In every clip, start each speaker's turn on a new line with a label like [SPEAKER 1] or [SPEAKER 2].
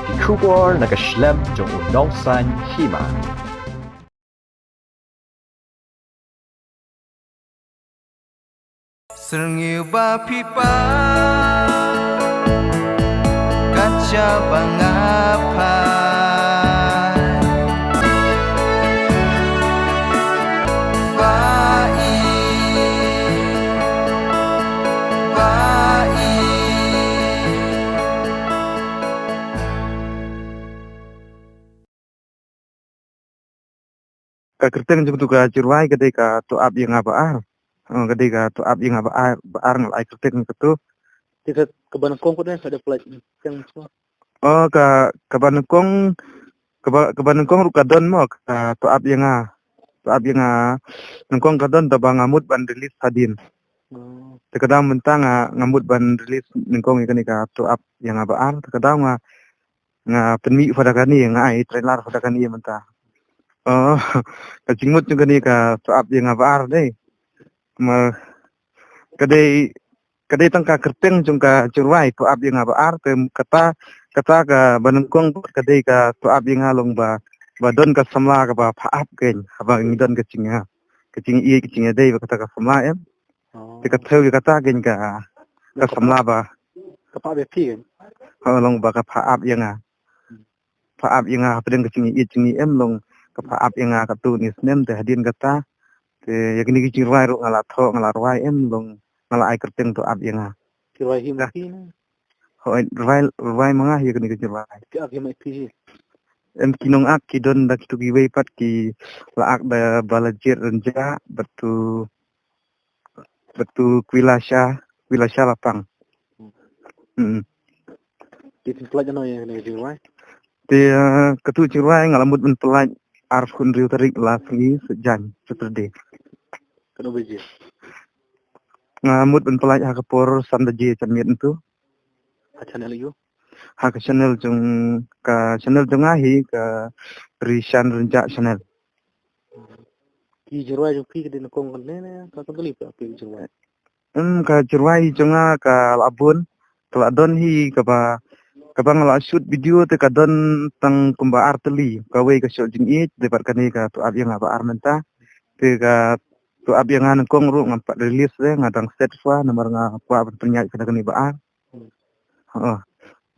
[SPEAKER 1] Die Kubor na geschlemm jong unong san hima.
[SPEAKER 2] Serngyu ba pipa kaca bangapa bai bai
[SPEAKER 3] ka kerteng jung tu ka cirwai ketika tu ab yang apa ketika tu ab yang apa ngal ai kerteng tu
[SPEAKER 4] Tidak kebanyakan kongko dan ada flight yang semua.
[SPEAKER 3] ka banukong ru kadon mo ka tu ab yang nungkong kadon ta bangamut ban rilis hadin tekadam mentang ngamut ban rilis nungkong ikan ka tu ab yang apa tekadam nga penmi pada kani nga ai trailer pada kani mentah kacingmut juga ni ka tu ab yang apa deh ma kadai tangka kerteng jungka curwai tu ab yang apa ke kata ka banungkong kadai ka tu ab yang along ba don ka samla ka ba phaap ken haba ngidon ka cing dei ba kata ka samla em te ka theu kata ken ka samla ba
[SPEAKER 4] Kepak bepi kan.
[SPEAKER 3] long ba ka phaap yang pedeng ka cing em long ka phaap yang ka tu ni snem te hadin kata te yakni ki curwai ru ngala rwai em long ngala ai kerteng tu ab yang
[SPEAKER 4] Kira him mungkin.
[SPEAKER 3] hoi rwai mangah yakni ki curwai
[SPEAKER 4] Kira him IP.
[SPEAKER 3] em kinong ak kidon da kitu giwei pat ki laak da balajir renja betu kwilasha lapang
[SPEAKER 4] Di tempat jano yang ni jiwai.
[SPEAKER 3] te ketu cirwai ngalamut men pelaj arf kun riu tarik la sengi sejan saturday
[SPEAKER 4] Kena biji.
[SPEAKER 3] ngamut men pelaj ha kapor sandaje chamit tu
[SPEAKER 4] Channel you.
[SPEAKER 3] ha ka channel jung ahi ka Rishan renja channel
[SPEAKER 4] Ki jiwai jo ki di kong kan ne ka kan lip api jiwai.
[SPEAKER 3] ka cirwai junga ka labun ka don hi ka ba ngala shoot video te ka don tang kumba arteli ka wei ka shot jing it de par kani ka tu ab yang apa armenta te ka tu ab yang an kong ru ngampak release de ngadang set fa nomor nga pa penyak kana kani ba ar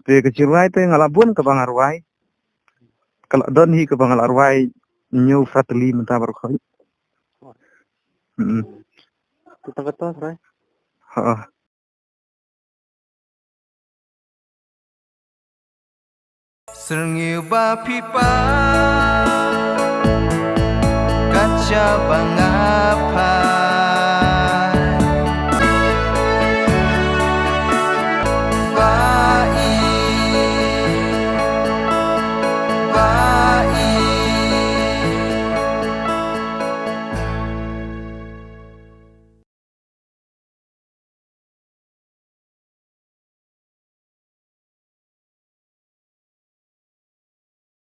[SPEAKER 3] te ka cirwai te ngala bun ka bang arwai kala don hi ka bang arwai new frateli menta bar khoi
[SPEAKER 4] Tu kata right.
[SPEAKER 2] Serngyu ba pipa kaca bangapa